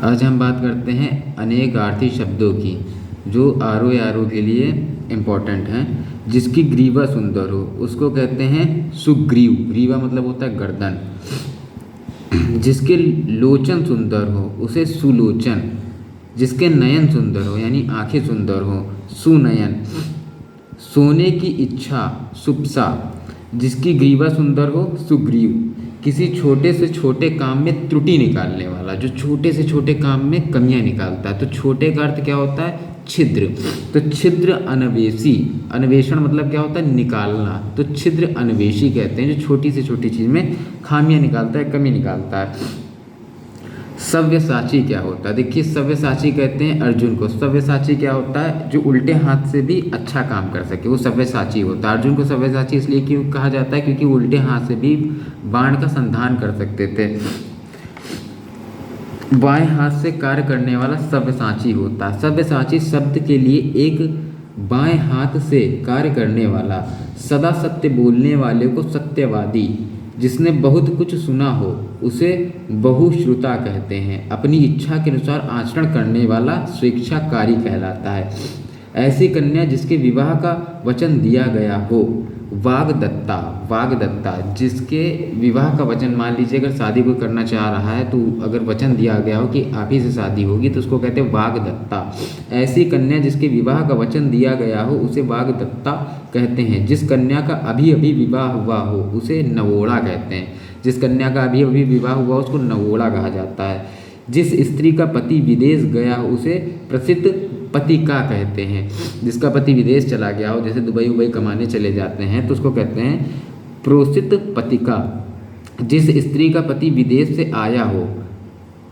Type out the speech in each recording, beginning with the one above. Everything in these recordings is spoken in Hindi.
आज हम बात करते हैं अनेकार्थी शब्दों की जो आरोह के लिए इम्पोर्टेंट हैं। जिसकी ग्रीवा सुंदर हो उसको कहते हैं सुग्रीव। ग्रीवा मतलब होता है गर्दन। जिसके लोचन सुंदर हो उसे सुलोचन। जिसके नयन सुंदर हो यानी आंखें सुंदर हो सुनयन। सोने की इच्छा सुप्सा। जिसकी ग्रीवा सुंदर हो सुग्रीव। किसी छोटे से छोटे काम में त्रुटि निकालने वाला, जो छोटे से छोटे काम में कमियां निकालता है। तो छोटे का अर्थ क्या होता है? छिद्र। तो छिद्र अन्वेषी। अन्वेषण मतलब क्या होता है? निकालना। तो छिद्र अन्वेषी कहते हैं जो छोटी से छोटी चीज़ में खामियां निकालता है, कमी निकालता है। सव्यसाची क्या होता है? देखिए, सव्यसाची कहते हैं अर्जुन को। सव्यसाची क्या होता है? जो उल्टे हाथ से भी अच्छा काम कर सके, वो सव्यसाची होता है। अर्जुन को सव्यसाची इसलिए क्यों कहा जाता है? क्योंकि उल्टे हाथ से भी बाण का संधान कर सकते थे। बाएं हाथ से कार्य करने वाला सव्यसाची होता है। सव्यसाची शब्द के लिए एक बाएं हाथ से कार्य करने वाला, सदा सत्य बोलने वाले को सत्यवादी, जिसने बहुत कुछ सुना हो उसे बहुश्रुता कहते हैं। अपनी इच्छा के अनुसार आचरण करने वाला स्वेच्छाकारी कहलाता है। ऐसी कन्या जिसके विवाह का वचन दिया गया हो। वागदत्ता। वागदत्ता जिसके विवाह का वचन, मान लीजिए अगर शादी कोई करना चाह रहा है तो अगर वचन दिया गया हो कि आप ही से शादी होगी तो उसको कहते हैं वागदत्ता। ऐसी कन्या जिसके विवाह का वचन दिया गया हो उसे वागदत्ता कहते हैं। जिस कन्या का अभी अभी विवाह हुआ हो उसे नवोड़ा कहते हैं। जिस कन्या का अभी अभी विवाह हुआ उसको नवोड़ा कहा जाता है। जिस स्त्री का पति विदेश गया हो उसे प्रसिद्ध पतिका कहते हैं। जिसका पति विदेश चला गया हो, जैसे दुबई उबई कमाने चले जाते हैं, तो उसको कहते हैं प्रोसित पतिका। जिस स्त्री का पति विदेश से आया हो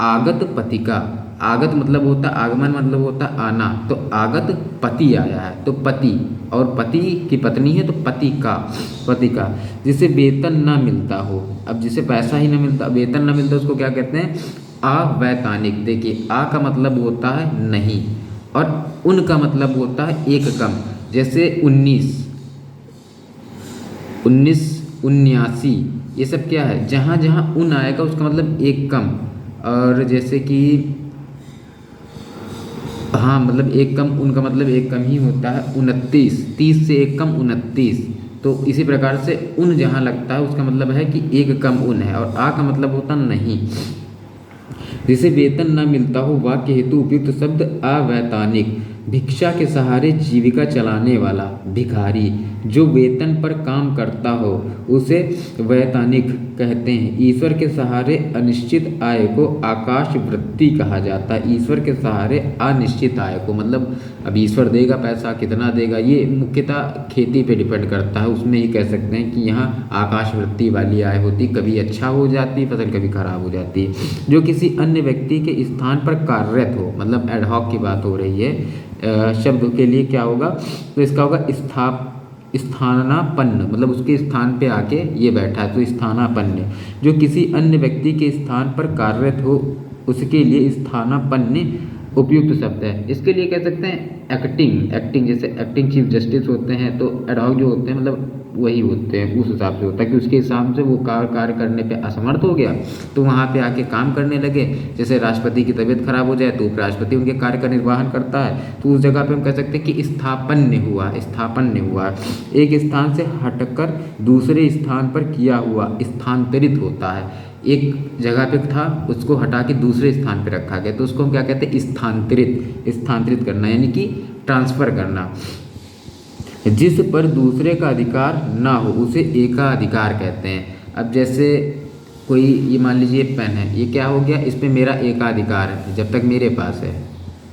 आगत पतिका। आगत मतलब होता आगमन, मतलब होता आना। तो आगत पति आया है तो पति, और पति की पत्नी है तो पतिका। पतिका। जिसे वेतन ना मिलता हो, अब जिसे पैसा ही ना मिलता, वेतन ना मिलता, उसको क्या कहते हैं? अवैतनिक। देखिए, आ का मतलब होता है नहीं और उन का मतलब होता है एक कम। जैसे 19, 79, ये सब क्या है? जहाँ जहाँ उन आएगा उसका मतलब एक कम। और जैसे कि हाँ, मतलब एक कम, उनका मतलब एक कम ही होता है 29। 30 से एक कम 29। तो इसी प्रकार से उन जहाँ लगता है उसका मतलब है कि एक कम उन है, और आ का मतलब होता नहीं। जिसे वेतन न मिलता हो वाक्य हेतु उपयुक्त शब्द अवैतनिक। भिक्षा के सहारे जीविका चलाने वाला भिखारी। जो वेतन पर काम करता हो उसे वैतनिक कहते हैं। ईश्वर के सहारे अनिश्चित आय को आकाश वृत्ति कहा जाता है। ईश्वर के सहारे अनिश्चित आय को, मतलब अब ईश्वर देगा पैसा, कितना देगा ये मुख्यतः खेती पे डिपेंड करता है। उसमें ही कह सकते हैं कि यहाँ आकाश वृत्ति वाली आय होती, कभी अच्छा हो जाती फसल, कभी खराब हो जाती। जो किसी अन्य व्यक्ति के स्थान पर कार्यरत हो, मतलब एडहॉक की बात हो रही है। शब्द के लिए क्या होगा? तो इसका होगा स्थानापन्न, मतलब उसके स्थान पे आके ये बैठा है तो स्थानापन्न। जो किसी अन्य व्यक्ति के स्थान पर कार्यरत हो उसके लिए स्थानापन्न उपयुक्त शब्द है। इसके लिए कह सकते हैं एक्टिंग। एक्टिंग जैसे एक्टिंग चीफ जस्टिस होते हैं तो एडहॉक जो होते हैं मतलब वही होते हैं, उस हिसाब से होता है कि उसके हिसाब से वो कार्य करने पे असमर्थ हो गया तो वहाँ पे आके काम करने लगे। जैसे राष्ट्रपति की तबीयत खराब हो जाए तो उपराष्ट्रपति उनके कार्य का निर्वहन करता है, तो उस जगह पे हम कह सकते हैं कि स्थापन्य हुआ। स्थापन्य हुआ एक स्थान से हटकर दूसरे स्थान पर किया हुआ, स्थानांतरित होता है। एक जगह पे था उसको हटा के दूसरे स्थान पे रखा गया तो उसको हम क्या कहते हैं? स्थानांतरित। स्थानांतरित करना यानी कि ट्रांसफ़र करना। जिस पर दूसरे का अधिकार ना हो उसे एकाधिकार कहते हैं। अब जैसे कोई, ये मान लीजिए पेन है, ये क्या हो गया? इस पे मेरा एकाधिकार है जब तक मेरे पास है।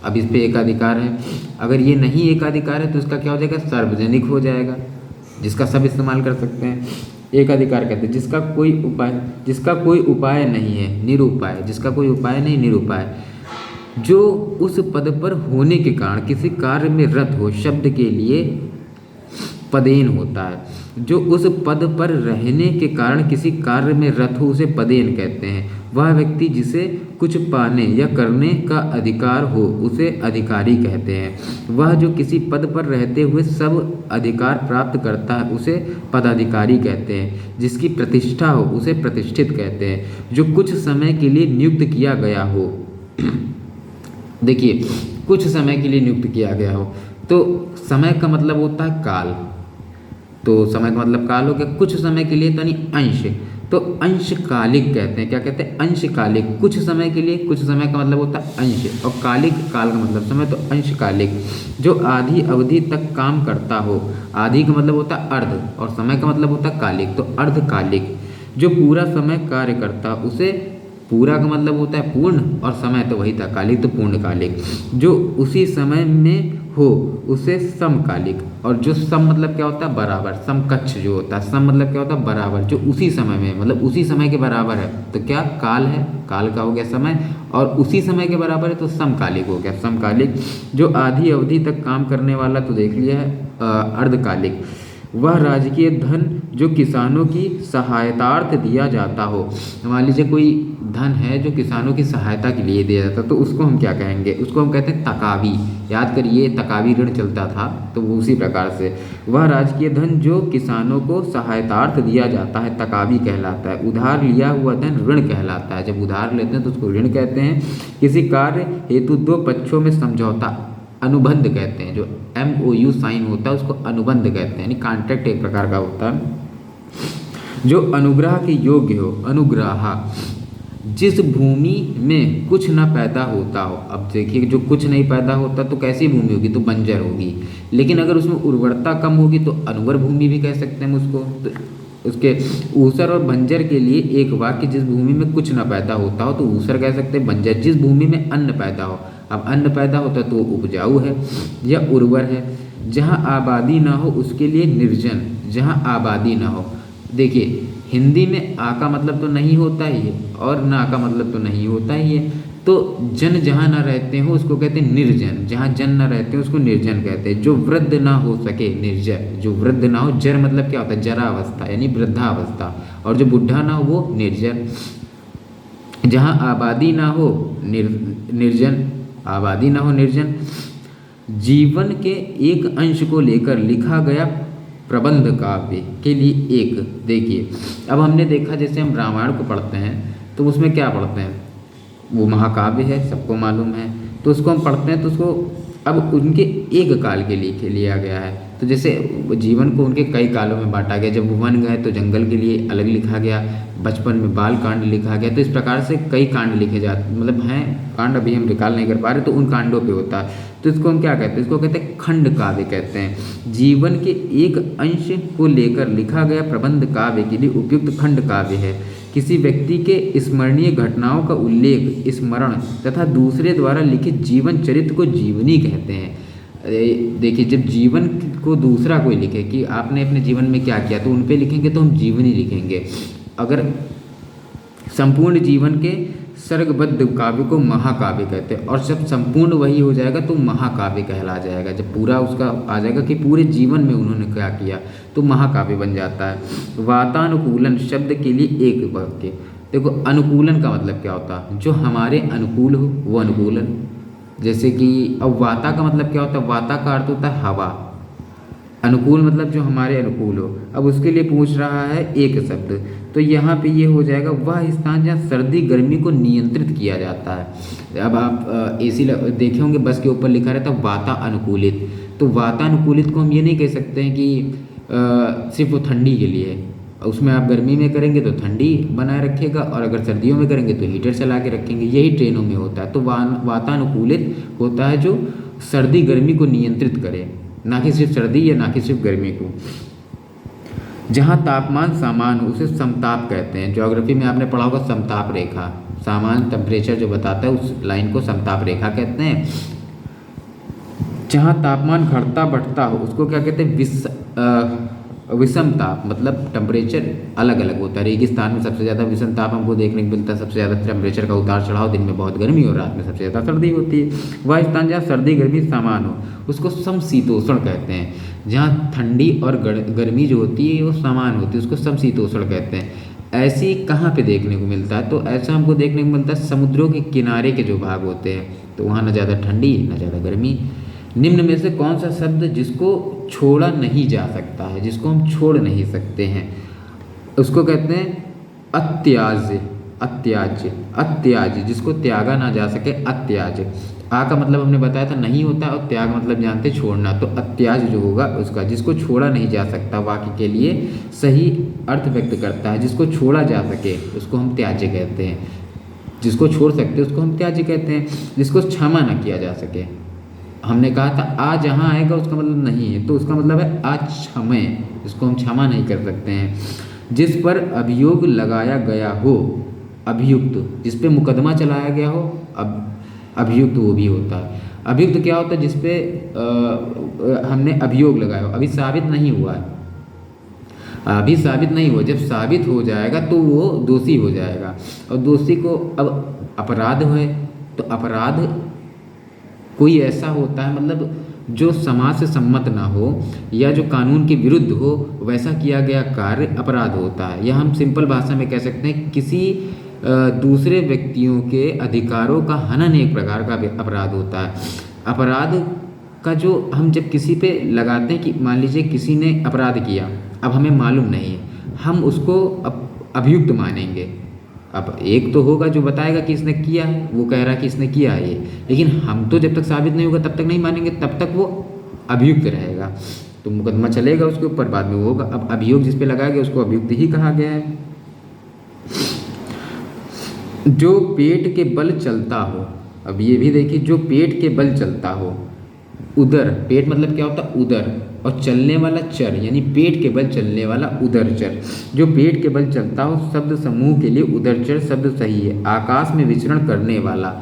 अब इस पे एकाधिकार है, अगर ये नहीं एकाधिकार है तो इसका क्या हो जाएगा? सार्वजनिक हो जाएगा, जिसका सब इस्तेमाल कर सकते हैं। एकाधिकार कहते हैं जिसका कोई उपाय नहीं है, निरुपाय। जिसका कोई उपाय नहीं, निरुपाय। जो उस पद पर होने के कारण किसी कार्य में रत हो, शब्द के लिए पदेन होता है। जो उस पद पर रहने के कारण किसी कार्य में रत हो उसे पदेन कहते हैं। वह व्यक्ति जिसे कुछ पाने या करने का अधिकार हो उसे अधिकारी कहते हैं। वह जो किसी पद पर रहते हुए सब अधिकार प्राप्त करता है उसे पदाधिकारी कहते हैं। जिसकी प्रतिष्ठा हो उसे प्रतिष्ठित कहते हैं। जो कुछ समय के लिए नियुक्त किया गया हो देखिए, कुछ समय के लिए नियुक्त किया गया हो, तो समय का मतलब होता है काल, तो समय का मतलब काल हो गया। कुछ समय के लिए तो यानी अंश, तो अंशकालिक कहते हैं। क्या कहते हैं? अंशकालिक। कुछ समय के लिए, कुछ समय का मतलब होता है अंश, और कालिक, काल का मतलब समय, तो अंशकालिक। जो आधी अवधि तक काम करता हो, आधी का मतलब होता है अर्ध, और समय का मतलब होता है कालिक, तो अर्धकालिक। जो पूरा समय कार्य करता उसे, पूरा का मतलब होता है पूर्ण, और समय तो वही था कालिक, तो पूर्णकालिक। जो उसी समय में हो उसे समकालिक, और जो सम मतलब क्या होता है? बराबर, समकक्ष जो होता है, सम मतलब क्या होता है? बराबर, जो उसी समय में, मतलब उसी समय के बराबर है, तो क्या काल है, काल का हो गया समय, और उसी समय के बराबर है तो समकालिक हो गया, समकालिक। जो आधी अवधि तक काम करने वाला, तो देख लिया है अर्धकालिक। वह राजकीय धन जो किसानों की सहायतार्थ दिया जाता हो, मान लीजिए कोई धन है जो किसानों की सहायता के लिए दिया जाता है, तो उसको हम क्या कहेंगे? उसको हम कहते हैं तकावी। याद करिए, तकावी ऋण चलता था, तो वो उसी प्रकार से। वह राजकीय धन जो किसानों को सहायतार्थ दिया जाता है, तकावी कहलाता है। उधार लिया हुआ धन ऋण कहलाता है। जब उधार लेते हैं तो उसको ऋण कहते हैं। किसी कार्य हेतु दो पक्षों में समझौता, अनुबंध कहते हैं। जो MOU साइन होता है उसको अनुबंध कहते हैं, यानी कॉन्ट्रैक्ट एक प्रकार का होता है। जो अनुग्रह के योग्य हो, अनुग्रह, जिस भूमि में कुछ न पैदा होता हो। अब देखिए, जो कुछ नहीं पैदा होता तो कैसी भूमि होगी? तो बंजर होगी। लेकिन अगर उसमें उर्वरता कम होगी तो अनुवर भूमि भी कह सकते हैं हम उसको। तो उसके ऊसर और बंजर के लिए एक वाक्य, जिस भूमि में कुछ न पैदा होता हो तो ऊसर कह सकते हैं, बंजर जिस भूमि में अन्न पैदा हो। अब अन्न पैदा होता है तो वो उपजाऊ है या उर्वर है। जहाँ आबादी ना हो उसके लिए निर्जन, जहाँ आबादी ना हो। देखिए, हिंदी में आ का मतलब तो नहीं होता ही है, और ना का मतलब तो नहीं होता ही है। तो जन जहाँ ना रहते हो उसको कहते हैं निर्जन, जहाँ जन ना रहते हो उसको निर्जन कहते हैं। जो वृद्ध ना हो सके, निर्जर। जो वृद्ध ना हो, जर मतलब क्या होता है? जरावस्था, यानी वृद्धावस्था। और जो बुढ़ा ना हो वो निर्जन। जहाँ आबादी ना हो निर्जन, आबादी ना हो निर्जन। जीवन के एक अंश को लेकर लिखा गया प्रबंध काव्य के लिए एक। देखिए, अब हमने देखा, जैसे हम रामायण को पढ़ते हैं तो उसमें क्या पढ़ते हैं? वो महाकाव्य है, सबको मालूम है, तो उसको हम पढ़ते हैं तो उसको अब उनके एक काल के लिए लिया गया है। तो जैसे जीवन को उनके कई कालों में बांटा गया। जब वो वन गए तो जंगल के लिए अलग लिखा गया, बचपन में बाल कांड लिखा गया। तो इस प्रकार से कई कांड लिखे जाते, मतलब हैं कांड, अभी हम रिकॉल नहीं कर पा रहे, तो उन कांडों पे होता है। तो इसको हम क्या कहते हैं? इसको कहते हैं खंड काव्य कहते हैं। जीवन के एक अंश को लेकर लिखा गया प्रबंध काव्य के लिए उपयुक्त खंड काव्य है। किसी व्यक्ति के स्मरणीय घटनाओं का उल्लेख, स्मरण तथा दूसरे द्वारा लिखित जीवन चरित्र को जीवनी कहते हैं। देखिए, जब जीवन को दूसरा कोई लिखे कि आपने अपने जीवन में क्या किया, तो उन पे लिखेंगे तो हम जीवनी लिखेंगे। अगर संपूर्ण जीवन के सर्गबद्ध काव्य को महाकाव्य कहते हैं, और जब संपूर्ण वही हो जाएगा तो महाकाव्य कहला जाएगा। जब पूरा उसका आ जाएगा कि पूरे जीवन में उन्होंने क्या किया, तो महाकाव्य बन जाता है। वातानुकूलन शब्द के लिए एक वाक्य। देखो, अनुकूलन का मतलब क्या होता है? जो हमारे अनुकूल हो वो अनुकूलन। जैसे कि अब वाता का मतलब क्या होता है? वाता का अर्थ होता है हवा। अनुकूल मतलब जो हमारे अनुकूल हो। अब उसके लिए पूछ रहा है एक शब्द, तो यहाँ पे ये हो जाएगा वह स्थान जहाँ सर्दी गर्मी को नियंत्रित किया जाता है। अब आप AC देखे होंगे, बस के ऊपर लिखा रहता है वातानुकूलित। तो वातानुकूलित को हम ये नहीं कह सकते हैं कि सिर्फ वो ठंडी के लिए है। उसमें आप गर्मी में करेंगे तो ठंडी बनाए रखेगा, और अगर सर्दियों में करेंगे तो हीटर चला के रखेंगे। यही ट्रेनों में होता है। तो वातानुकूलित होता है जो सर्दी गर्मी को नियंत्रित करे, ना कि सिर्फ सर्दी या ना कि सिर्फ गर्मी को। जहाँ तापमान समान हो उसे समताप कहते हैं। ज्योग्राफी में आपने पढ़ा होगा समताप रेखा, सामान्य टेम्परेचर जो बताता है उस लाइन को समताप रेखा कहते हैं। जहाँ तापमान घटता बढ़ता हो उसको क्या कहते हैं? विषम ताप, मतलब टेम्परेचर अलग अलग होता है। रेगिस्तान में सबसे ज़्यादा विषम ताप हमको देखने को मिलता है, सबसे ज़्यादा टेम्परेचर का उतार चढ़ाव, दिन में बहुत गर्मी और रात में सबसे ज़्यादा सर्दी होती है। वह स्थान जहाँ सर्दी गर्मी समान हो उसको समशीतोष्ण कहते हैं। जहाँ ठंडी और गर्मी जो होती है वो समान होती है उसको समशीतोष्ण कहते हैं। ऐसी कहाँ पे देखने को मिलता है? तो ऐसा हमको देखने को मिलता है समुद्रों के किनारे के जो भाग होते हैं, तो वहाँ न ज़्यादा ठंडी न ज़्यादा गर्मी। निम्न में से कौन सा शब्द जिसको छोड़ा नहीं जा सकता है, जिसको हम छोड़ नहीं सकते हैं, उसको कहते हैं अत्याज्य। अत्याज्य, अत्याज्य जिसको त्यागा ना जा सके, अत्याज्य। आ का मतलब हमने बताया था नहीं होता और त्याग मतलब जानते छोड़ना, तो अत्याज्य जो होगा उसका, जिसको छोड़ा नहीं जा सकता, वाक्य के लिए सही अर्थ व्यक्त करता है। जिसको छोड़ा जा सके उसको हम त्याज्य कहते हैं, जिसको छोड़ सकते उसको हम त्याज्य कहते हैं। जिसको क्षमा ना किया जा सके, हमने कहा था आ जहाँ आएगा उसका मतलब नहीं है, तो उसका मतलब है अक्षमय, इसको हम क्षमा नहीं कर सकते हैं। जिस पर अभियोग लगाया गया हो, अभियुक्त, जिस पे मुकदमा चलाया गया हो, अभियुक्त वो भी होता है। अभियुक्त क्या होता है? जिस पे हमने अभियोग लगाया हो, अभी साबित नहीं हुआ है, अभी साबित नहीं हुआ, जब साबित हो जाएगा तो वो दोषी हो जाएगा। और दोषी को अब अपराध है, तो अपराध कोई ऐसा होता है मतलब जो समाज से सम्मत ना हो या जो कानून के विरुद्ध हो, वैसा किया गया कार्य अपराध होता है। या हम सिंपल भाषा में कह सकते हैं किसी दूसरे व्यक्तियों के अधिकारों का हनन एक प्रकार का अपराध होता है। अपराध का जो हम जब किसी पे लगाते हैं कि मान लीजिए किसी ने अपराध किया, अब हमें मालूम नहीं है, हम उसको अभियुक्त मानेंगे। अब एक तो होगा जो बताएगा कि इसने किया है, वो कह रहा है कि इसने किया है ये, लेकिन हम तो जब तक साबित नहीं होगा तब तक नहीं मानेंगे, तब तक वो अभियुक्त रहेगा। तो मुकदमा चलेगा उसके ऊपर, बाद में वो होगा। अब अभियोग जिस पे लगाया गया उसको अभियुक्त ही कहा गया है। जो पेट के बल चलता हो, अब ये भी देखिए, जो पेट के बल चलता हो, उदर, पेट मतलब क्या होता है? उदर, और चलने वाला चर, यानी पेट के बल चलने वाला उदरचर। जो पेट के बल चलता हो, शब्द समूह के लिए उदरचर शब्द सही है। आकाश में विचरण करने वाला,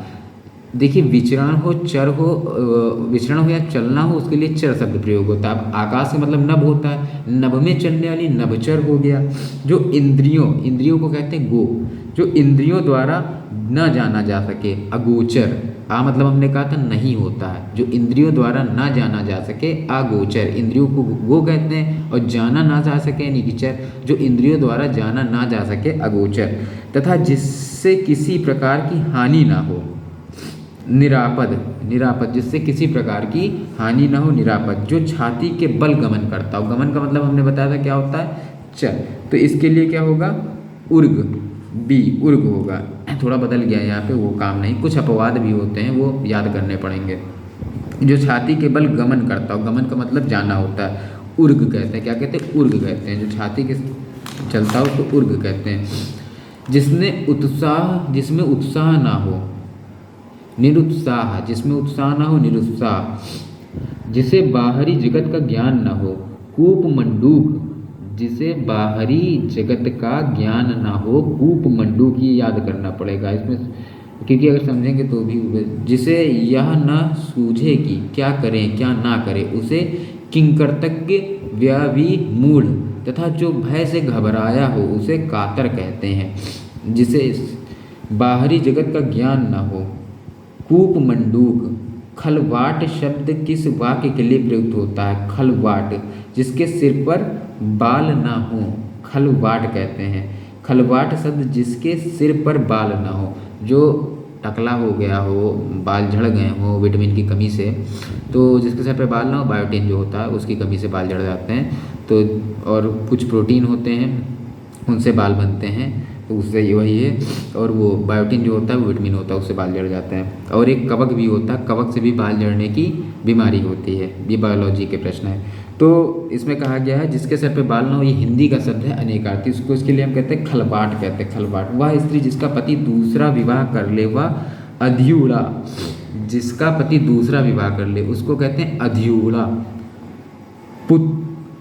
देखिए विचरण हो, चर हो, विचरण हो या चलना हो, उसके लिए चर शब्द प्रयोग होता है। अब आकाश का मतलब नभ होता है, नभ में चलने वाली नभचर हो गया। जो इंद्रियों, इंद्रियों को कहते हैं गो, जो इंद्रियों द्वारा न जाना जा सके, अगोचर। आ मतलब हमने कहा था नहीं होता है, जो इंद्रियों द्वारा ना जाना जा सके, अगोचर। इंद्रियों को गो कहते हैं, और जाना ना जा सके निचर, जो इंद्रियों द्वारा जाना ना जा सके, अगोचर। तथा जिससे किसी प्रकार की हानि ना हो, निरापद, निरापद जिससे किसी प्रकार की हानि ना हो, निरापद। जो छाती के बल गमन करता हो, गमन का मतलब हमने बताया था क्या होता है? चल, तो इसके लिए क्या होगा? उर्ग, बी उर्ग होगा। थोड़ा बदल गया यहाँ पे, वो काम नहीं, कुछ अपवाद भी होते हैं वो याद करने पड़ेंगे। जो छाती के बल गमन करता हो, गमन का मतलब जाना होता है, उर्ग कहते हैं। क्या कहते हैं? उर्ग कहते हैं। जो छाती के चलता हो तो उर्ग कहते हैं। जिसमें उत्साह, जिसमें उत्साह ना हो, निरुत्साह, जिसमें उत्साह ना हो, निरुत्साह। जिसे बाहरी जगत का ज्ञान ना हो, कूप मंडूक, जिसे बाहरी जगत का ज्ञान ना हो, कूप मंडूक, ये याद करना पड़ेगा इसमें, क्योंकि अगर समझेंगे तो भी। जिसे यह न सूझे कि क्या करें क्या ना करें, उसे किंकर्तज्ञ व्यभिमूढ़, तथा जो भय से घबराया हो उसे कातर कहते हैं। जिसे बाहरी जगत का ज्ञान ना हो, कूप मंडूक। खलवाट शब्द किस वाक्य के लिए प्रयुक्त होता है? खलवाट, जिसके सिर पर बाल ना हो, खलवाट कहते हैं। खलवाट शब्द जिसके सिर पर बाल ना हो, जो टकला हो गया हो, बाल झड़ गए हो विटामिन की कमी से, तो जिसके सिर पर बाल ना हो, बायोटिन जो होता है उसकी कमी से बाल झड़ जाते हैं। तो और कुछ प्रोटीन होते हैं उनसे बाल बनते हैं, तो उससे वही है। और वो बायोटिन जो होता है वो विटामिन होता है, उससे बाल झड़ जाते हैं। और एक कवक भी होता है, कवक से भी बाल झड़ने की बीमारी होती है। ये बायोलॉजी के प्रश्न है। तो इसमें कहा गया है जिसके सर पे बाल ना हो, ये हिंदी का शब्द है अनेकार्थी, उसको इसके लिए हम कहते हैं खलवाट कहते हैं। खलवाट वह स्त्री जिसका पति दूसरा विवाह कर ले, वह अध्यूढ़ा, जिसका पति दूसरा विवाह कर ले उसको कहते हैं अध्यूढ़ा।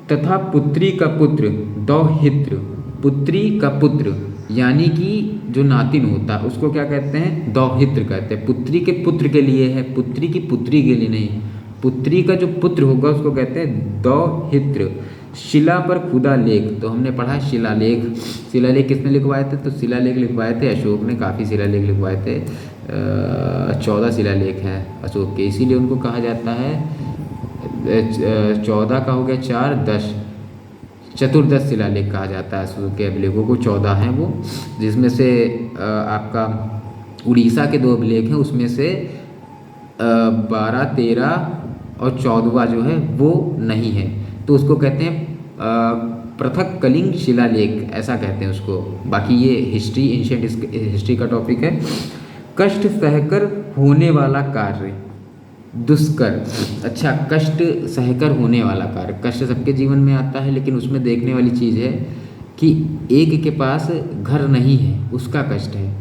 तथा पुत्री का पुत्र दौहित्र, पुत्री का पुत्र यानी कि जो नातिन होता है उसको क्या कहते हैं? दौहित्र कहते हैं। पुत्री के पुत्र के लिए है, पुत्री की पुत्री के लिए नहीं। पुत्री का जो पुत्र होगा उसको कहते हैं दौहित्र। शिला पर खुदा लेख, तो हमने पढ़ा शिलालेख। शिलालेख किसने लिखवाए थे? तो शिलालेख लिखवाए थे अशोक ने, काफ़ी शिलालेख लिखवाए थे। 14 शिलालेख हैं अशोक के, इसीलिए उनको कहा जाता है 14 का हो गया 4, 10, चतुर्दश शिलालेख कहा जाता है अशोक के अभिलेखों को। 14 हैं वो, जिसमें से आपका उड़ीसा के 2 अभिलेख हैं, उसमें से 12, 13 और 14वां जो है वो नहीं है, तो उसको कहते हैं पृथक कलिंग शिलालेख ऐसा कहते हैं उसको। बाकी ये हिस्ट्री, एंशिएंट हिस्ट्री का टॉपिक है। कष्ट सहकर होने वाला कार्य, दुष्कर। अच्छा, कष्ट सहकर होने वाला कार्य, कष्ट सबके जीवन में आता है, लेकिन उसमें देखने वाली चीज़ है कि एक के पास घर नहीं है उसका कष्ट है,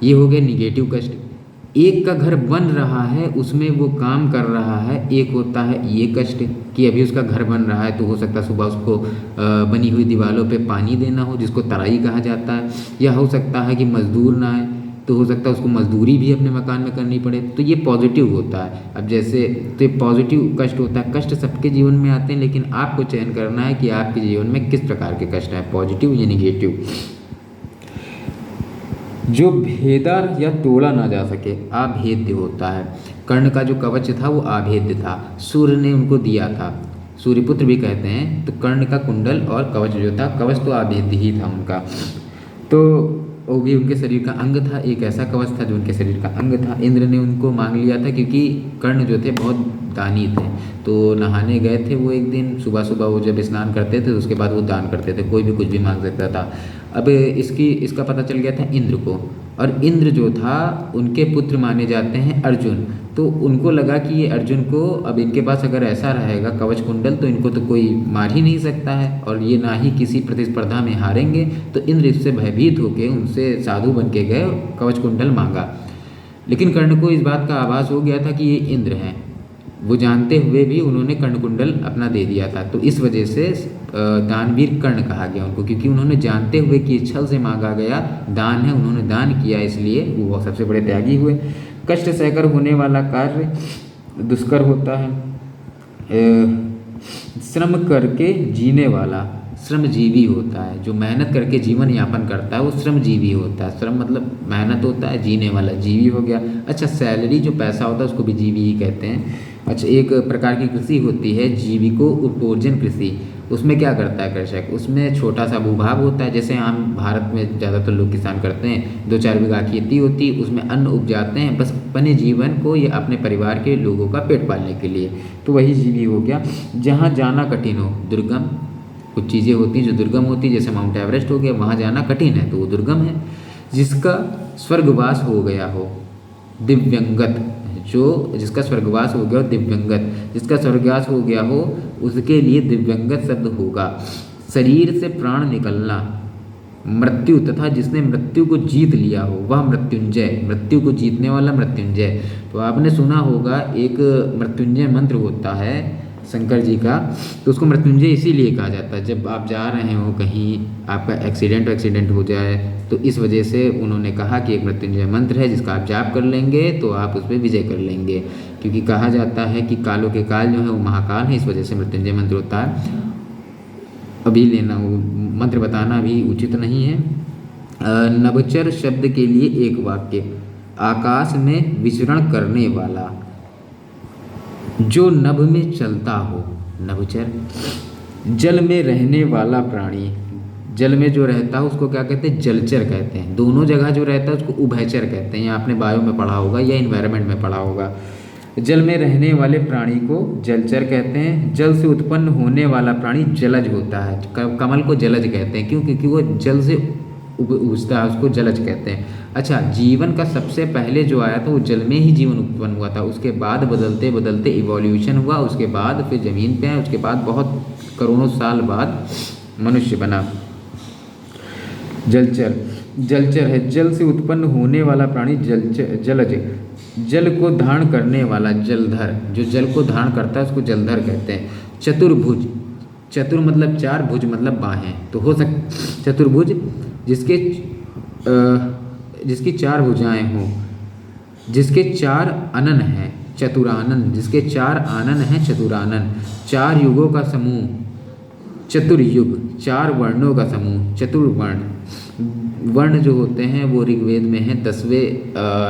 ये हो गया निगेटिव कष्ट। एक का घर बन रहा है, उसमें वो काम कर रहा है, एक होता है ये कष्ट कि अभी उसका घर बन रहा है, तो हो सकता है सुबह उसको बनी हुई दीवारों पे पानी देना हो, जिसको तराई कहा जाता है, या हो सकता है कि मजदूर ना आए, तो हो सकता है उसको मजदूरी भी अपने मकान में करनी पड़े, तो ये पॉजिटिव होता है। अब जैसे तो ये पॉजिटिव कष्ट होता है। कष्ट सबके जीवन में आते हैं, लेकिन आपको चयन करना है कि आपके जीवन में किस प्रकार के कष्ट हैं, पॉजिटिव या निगेटिव। जो भेदा या तोड़ा ना जा सके, अभेद्य होता है। कर्ण का जो कवच था वो अभेद्य था, सूर्य ने उनको दिया था, सूर्यपुत्र भी कहते हैं। तो कर्ण का कुंडल और कवच जो था, कवच तो अभेद्य ही था उनका, तो वो भी उनके शरीर का अंग था, एक ऐसा कवच था जो उनके शरीर का अंग था। इंद्र ने उनको मांग लिया था क्योंकि कर्ण जो थे बहुत दानी थे, तो नहाने गए थे वो एक दिन, सुबह सुबह वो जब स्नान करते थे तो उसके बाद वो दान करते थे, कोई भी कुछ भी मांग सकता था। अब इसका पता चल गया था इंद्र को, और इंद्र जो था उनके पुत्र माने जाते हैं अर्जुन, तो उनको लगा कि ये अर्जुन को, अब इनके पास अगर ऐसा रहेगा कवच कुंडल, तो इनको तो कोई मार ही नहीं सकता है, और ये ना ही किसी प्रतिस्पर्धा में हारेंगे। तो इंद्र इससे भयभीत होकर उनसे साधु बन के गए, कवच कुंडल मांगा। लेकिन कर्ण को इस बात का आभास हो गया था कि ये इंद्र हैं, वो जानते हुए भी उन्होंने कर्ण कुंडल अपना दे दिया था। तो इस वजह से दानवीर कर्ण कहा गया उनको, क्योंकि उन्होंने जानते हुए कि छल से मांगा गया दान है, उन्होंने दान किया, इसलिए वो सबसे बड़े त्यागी हुए। कष्ट सहकर होने वाला कार्य दुष्कर होता है। श्रम करके जीने वाला श्रमजीवी होता है, जो मेहनत करके जीवन यापन करता है वो श्रमजीवी होता है। श्रम मतलब मेहनत होता है, जीने वाला जीवी हो गया। अच्छा, सैलरी जो पैसा होता है उसको भी जीवी ही कहते हैं। अच्छा, एक प्रकार की कृषि होती है जीविको उपोर्जन कृषि, उसमें क्या करता है कृषक, उसमें छोटा सा भूभाग होता है, जैसे आम भारत में ज़्यादातर लोग किसान करते हैं, 2-4 बीघा खेती होती है, उसमें अन्न उपजाते हैं बस अपने जीवन को या अपने परिवार के लोगों का पेट पालने के लिए, तो वही जीवी हो गया। जहाँ जाना कठिन हो, दुर्गम, कुछ चीज़ें होती हैं जो दुर्गम होती है, जैसे माउंट एवरेस्ट हो गया, वहाँ जाना कठिन है तो वो दुर्गम है। जिसका स्वर्गवास हो गया हो, दिव्यंगत, जो जिसका स्वर्गवास हो गया हो, दिव्यंगत, जिसका स्वर्गवास हो गया हो उसके लिए दिव्यंगत शब्द होगा। शरीर से प्राण निकलना, मृत्यु, तथा जिसने मृत्यु को जीत लिया हो वह मृत्युंजय, मृत्यु को जीतने वाला मृत्युंजय। तो आपने सुना होगा एक मृत्युंजय मंत्र होता है शंकर जी का, तो उसको मृत्युंजय इसीलिए कहा जाता है। जब आप जा रहे हो कहीं, आपका एक्सीडेंट हो जाए, तो इस वजह से उन्होंने कहा कि एक मृत्युंजय मंत्र है जिसका आप जाप कर लेंगे तो आप उस पर विजय कर लेंगे, क्योंकि कहा जाता है कि कालों के काल जो है वो महाकाल है, इस वजह से मृत्युंजय मंत्र होता है। अभी लेना वो मंत्र बताना अभी उचित नहीं है। नभचर शब्द के लिए एक वाक्य, आकाश में विचरण करने वाला, जो नभ में चलता हो, नभचर। जल में रहने वाला प्राणी, जल में जो रहता है उसको क्या कहते हैं, जलचर कहते हैं। दोनों जगह जो रहता है उसको उभयचर कहते हैं, या आपने बायो में पढ़ा होगा या इन्वायरमेंट में पढ़ा होगा। जल में रहने वाले प्राणी को जलचर कहते हैं। जल से उत्पन्न होने वाला प्राणी जलज होता है, कमल को जलज कहते हैं, क्यों, क्योंकि वो जल से उपजता है, उसको जलज कहते हैं। अच्छा, जीवन का सबसे पहले जो आया था वो जल में ही जीवन उत्पन्न हुआ था, उसके बाद बदलते बदलते इवोल्यूशन हुआ, उसके बाद फिर ज़मीन पे आए, उसके बाद बहुत करोड़ों साल बाद मनुष्य बना। जलचर, जलचर है, जल से उत्पन्न होने वाला प्राणी जलज। जल को धारण करने वाला जलधर, जो जल को धारण करता है उसको जलधर कहते हैं। चतुर्भुज, चतुर मतलब 4, भुज मतलब बाहें, तो हो चतुर्भुज जिसकी 4 भुजाएं हों, जिसके 4 अनन हैं, चतुरानन, जिसके 4 आनन हैं, चतुरानन। 4 युगों का समूह, चतुर्युग, 4 वर्णों का समूह, चतुर्वर्ण। वर्ण जो होते हैं वो ऋग्वेद में हैं, 10वें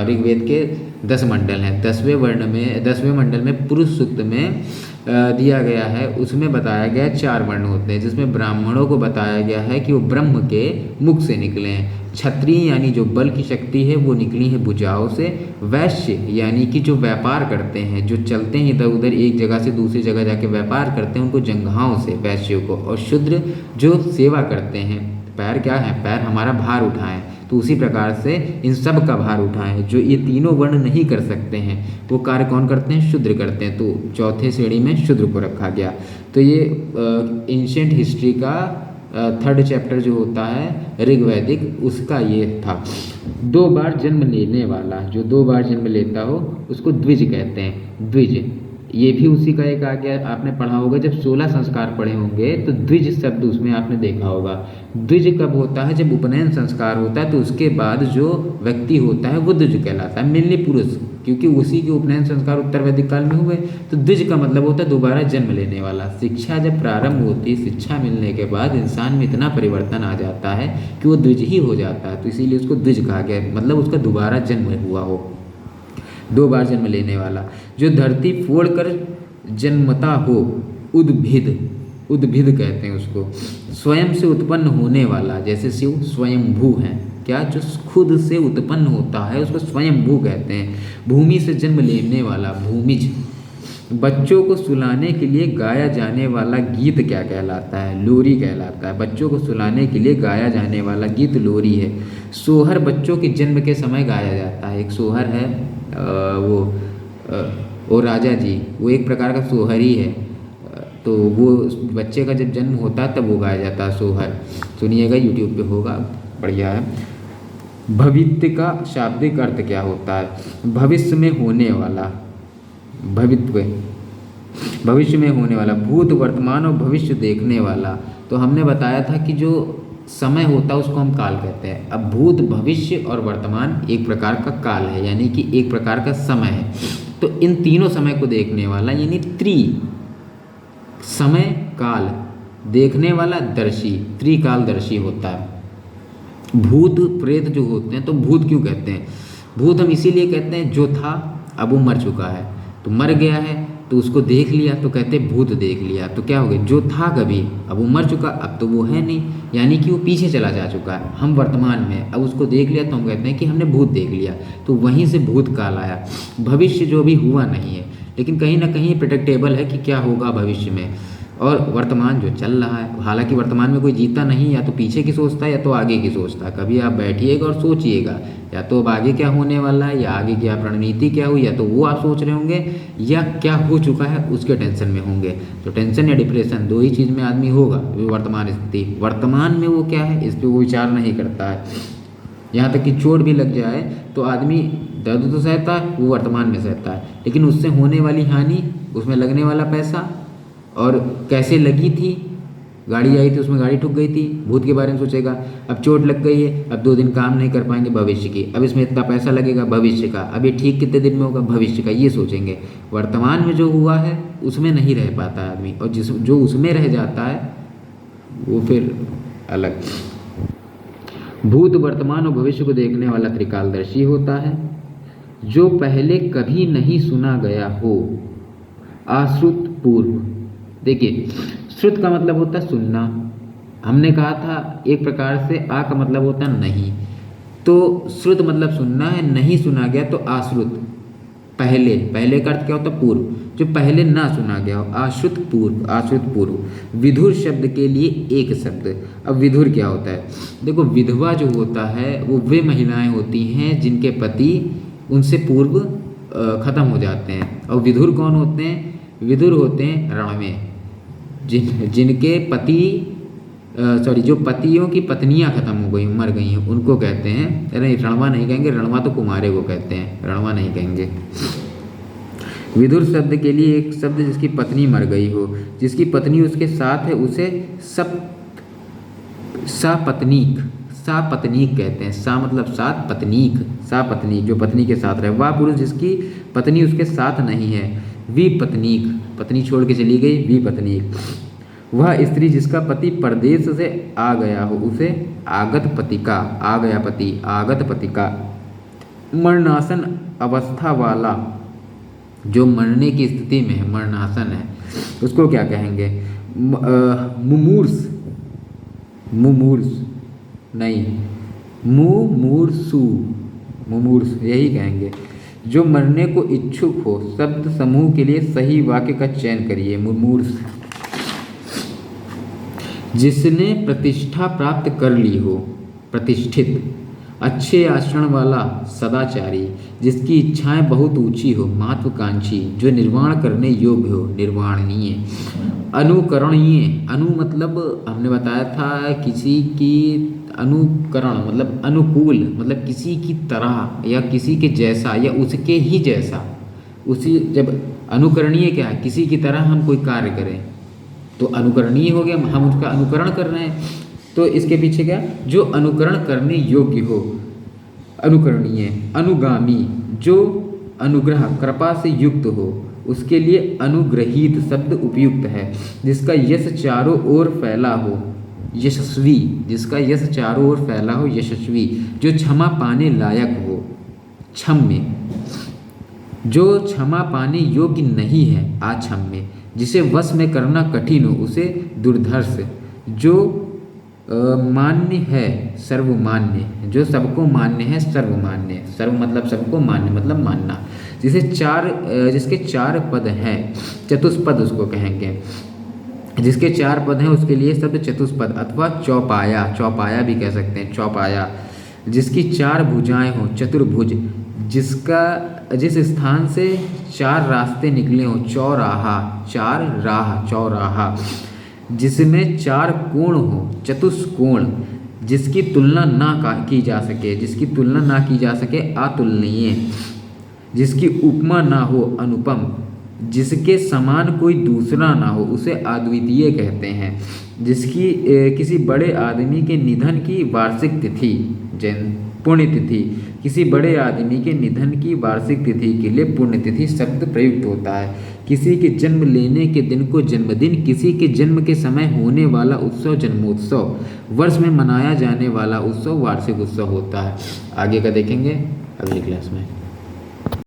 ऋग्वेद के 10 मंडल हैं। 10वें मंडल में पुरुष सूक्त में दिया गया है, उसमें बताया गया 4 वर्ण होते हैं, जिसमें ब्राह्मणों को बताया गया है कि वो ब्रह्म के मुख से निकले हैं। क्षत्रिय यानी जो बल की शक्ति है वो निकली है भुजाओं से। वैश्य यानी कि जो व्यापार करते हैं, जो चलते हैं इधर उधर एक जगह से दूसरी जगह जाके व्यापार करते हैं, उनको जंघाओं से, वैश्यों को। और शूद्र जो सेवा करते हैं, पैर क्या है, पैर हमारा भार उठाएं, तो उसी प्रकार से इन सब का भार उठाएं। जो ये तीनों वर्ण नहीं कर सकते हैं वो कार्य कौन करते हैं, शूद्र करते हैं, तो चौथे श्रेणी में शूद्र को रखा गया। तो ये एंशिएंट हिस्ट्री का 3rd चैप्टर जो होता है ऋग्वैदिक, उसका ये था। 2 बार जन्म लेने वाला, जो 2 बार जन्म लेता हो उसको द्विज कहते हैं। द्विज ये भी उसी का एक आ गया, आपने पढ़ा होगा जब 16 संस्कार पढ़े होंगे तो द्विज शब्द उसमें आपने देखा होगा। द्विज कब होता है, जब उपनयन संस्कार होता है तो उसके बाद जो व्यक्ति होता है वो द्विज कहलाता है, मेनली पुरुष, क्योंकि उसी के उपनयन संस्कार उत्तर वैदिक काल में हुए। तो द्विज का मतलब होता है दोबारा जन्म लेने वाला। शिक्षा जब प्रारंभ होती है, शिक्षा मिलने के बाद इंसान में इतना परिवर्तन आ जाता है कि वो द्विज ही हो जाता है, तो इसीलिए उसको द्विज कहा गया, मतलब उसका दोबारा जन्म हुआ हो, 2 बार जन्म लेने वाला। जो धरती फोड़कर जन्मता हो, उद्भिद, उद्भिद कहते हैं उसको। स्वयं से उत्पन्न होने वाला, जैसे शिव स्वयंभू हैं, क्या जो खुद से उत्पन्न होता है उसको स्वयंभू कहते हैं। भूमि से जन्म लेने वाला, भूमिज। बच्चों को सुलाने के लिए गाया जाने वाला गीत क्या कहलाता है, लोरी कहलाता है। बच्चों को सुलाने के लिए गाया जाने वाला गीत लोरी है। सोहर बच्चों के जन्म के समय गाया जाता है। एक सोहर है वो राजा जी, वो एक प्रकार का सोहर ही है, तो वो बच्चे का जब जन्म होता है तब वो गाया जाता है सोहर। सुनिएगा, यूट्यूब पे होगा, बढ़िया है। भवित्य का शाब्दिक अर्थ क्या होता है, भविष्य में होने वाला, भवित्व, भविष्य में होने वाला। भूत वर्तमान और भविष्य देखने वाला, तो हमने बताया था कि जो समय होता है उसको हम काल कहते हैं। अब भूत, भविष्य और वर्तमान एक प्रकार का काल है, यानी कि एक प्रकार का समय है। तो इन तीनों समय को देखने वाला यानी समय काल देखने वाला दर्शी, त्रिकालदर्शी होता है। भूत प्रेत जो होते हैं, तो भूत क्यों कहते हैं, भूत हम इसीलिए कहते हैं जो था अब वो मर चुका है, तो मर गया है तो उसको देख लिया तो कहते भूत देख लिया, तो क्या हो गया, जो था कभी अब वो मर चुका, अब तो वो है नहीं, यानी कि वो पीछे चला जा चुका है। हम वर्तमान में अब उसको देख लिया तो हम कहते हैं कि हमने भूत देख लिया, तो वहीं से भूत काल आया। भविष्य जो भी हुआ नहीं है, लेकिन कहीं ना कहीं प्रेडिक्टेबल है कि क्या होगा भविष्य में। और वर्तमान जो चल रहा है, हालांकि वर्तमान में कोई जीता नहीं, या तो पीछे की सोचता है या तो आगे की सोचता है। कभी आप बैठिएगा और सोचिएगा, या तो अब आगे क्या होने वाला है, या आगे की आप रणनीति क्या हुई, या तो वो आप सोच रहे होंगे, या क्या हो चुका है उसके टेंशन में होंगे। तो टेंशन या डिप्रेशन, 2 ही चीज़ में आदमी होगा। वर्तमान स्थिति, वर्तमान में वो क्या है इस पर वो विचार नहीं करता है। यहाँ तक कि चोट भी लग जाए तो आदमी दर्द तो सहता है, वो वर्तमान में सहता है, लेकिन उससे होने वाली हानि, उसमें लगने वाला पैसा, और कैसे लगी थी, गाड़ी आई थी उसमें गाड़ी ठुक गई थी, भूत के बारे में सोचेगा। अब चोट लग गई है, अब 2 दिन काम नहीं कर पाएंगे, भविष्य की। अब इसमें इतना पैसा लगेगा, भविष्य का। अब ये ठीक कितने दिन में होगा, भविष्य का, ये सोचेंगे। वर्तमान में जो हुआ है उसमें नहीं रह पाता आदमी, और जो उसमें रह जाता है वो फिर अलग। भूत, वर्तमान और भविष्य को देखने वाला त्रिकालदर्शी होता है। जो पहले कभी नहीं सुना गया हो, आश्रुत पूर्व। देखिए, श्रुत का मतलब होता है सुनना, हमने कहा था एक प्रकार से आ का मतलब होता है नहीं, तो श्रुत मतलब सुनना है, नहीं सुना गया तो आश्रुत, पहले, पहले का अर्थ क्या होता है, पूर्व, जो पहले ना सुना गया हो, आश्रुत पूर्व, आश्रुत पूर्व। विधुर शब्द के लिए एक शब्द। अब विधुर क्या होता है, देखो विधवा जो होता है वो वे महिलाएं होती हैं जिनके पति उनसे पूर्व खत्म हो जाते हैं। और विधुर कौन होते हैं, विधुर होते हैं रणवे, जिनके पति जो पतियों की पत्नियां खत्म हो गई, मर गई हैं, उनको कहते हैं, अरे रणवा नहीं कहेंगे, रणवा तो कुमारे को कहते हैं, रणवा नहीं कहेंगे। विधुर शब्द के लिए एक शब्द जिसकी पत्नी मर गई हो, जिसकी पत्नी उसके साथ है, उसे सापत्नीक, सापत्नीक कहते हैं। सा मतलब सात, पत्नीक, सापत्नीक, जो पत्नी के साथ रहे। वह पुरुष जिसकी पत्नी उसके साथ नहीं है, विपत्नीक, पत्नी छोड़ के चली गई, विपत्नीक। वह स्त्री जिसका पति परदेश से आ गया हो, उसे आगत पतिका, आ गया पति, आगत पतिका। मरणासन अवस्था वाला, जो मरने की स्थिति में है, मरणासन है, उसको क्या कहेंगे? मुमूर्ष, मुमूर्ष नहीं, मुमूर्षु, मुमूर्ष यही कहेंगे। जो मरने को इच्छुक हो, शब्द समूह के लिए सही वाक्य का चयन करिए। मुमूर्ष। जिसने प्रतिष्ठा प्राप्त कर ली हो, प्रतिष्ठित। अच्छे आचरण वाला, सदाचारी। जिसकी इच्छाएं बहुत ऊंची हो, महत्वाकांक्षी। जो निर्वाण करने योग्य हो, निर्वाणनीय। अनुकरणीय, अनु मतलब हमने बताया था किसी की, अनुकरण मतलब अनुकूल, मतलब किसी की तरह या किसी के जैसा या उसके ही जैसा। उसी, जब अनुकरणीय क्या है? किसी की तरह हम कोई कार्य करें तो अनुकरणीय हो गया, हम उसका अनुकरण कर रहे हैं। तो इसके पीछे क्या? जो अनुकरण करने योग्य हो, अनुकरणीय। अनुगामी, जो अनुग्रह कृपा से युक्त हो, उसके लिए अनुग्रहीत शब्द उपयुक्त है। जिसका यश चारों ओर फैला हो, यशस्वी। जिसका यश चारों ओर फैला हो, यशस्वी। जो क्षमा पाने लायक हो, क्षम्य। जो क्षमा पाने योग्य नहीं है, अक्षम्य। जिसे वश में करना कठिन हो, उसे दुर्धर्ष। जो मान्य है, सर्वमान्य। जो सबको मान्य है, सर्वमान्य। सर्व मतलब सबको, मान्य मतलब मानना। जिसके चार पद हैं, चतुष्पद उसको कहेंगे। जिसके चार पद हैं उसके लिए शब्द चतुष्पद अथवा चौपाया, चौपाया भी कह सकते हैं, चौपाया। जिसकी चार भुजाएं हो, चतुर्भुज। जिस स्थान से चार रास्ते निकले हों, चौराहा। चार राह, चौराहा। जिसमें चार कोण हो, चतुष्कोण। जिसकी तुलना ना की जा सके, जिसकी तुलना ना की जा सके, अतुलनीय। जिसकी उपमा ना हो, अनुपम। जिसके समान कोई दूसरा ना हो, उसे अद्वितीय कहते हैं। जिसकी किसी बड़े आदमी के निधन की वार्षिक तिथि, पुण्यतिथि। किसी बड़े आदमी के निधन की वार्षिक तिथि के लिए पुण्यतिथि शब्द प्रयुक्त होता है। किसी के जन्म लेने के दिन को जन्मदिन। किसी के जन्म के समय होने वाला उत्सव जन्मोत्सव। वर्ष में मनाया जाने वाला उत्सव वार्षिक उत्सव होता है। आगे का देखेंगे अगली क्लास में।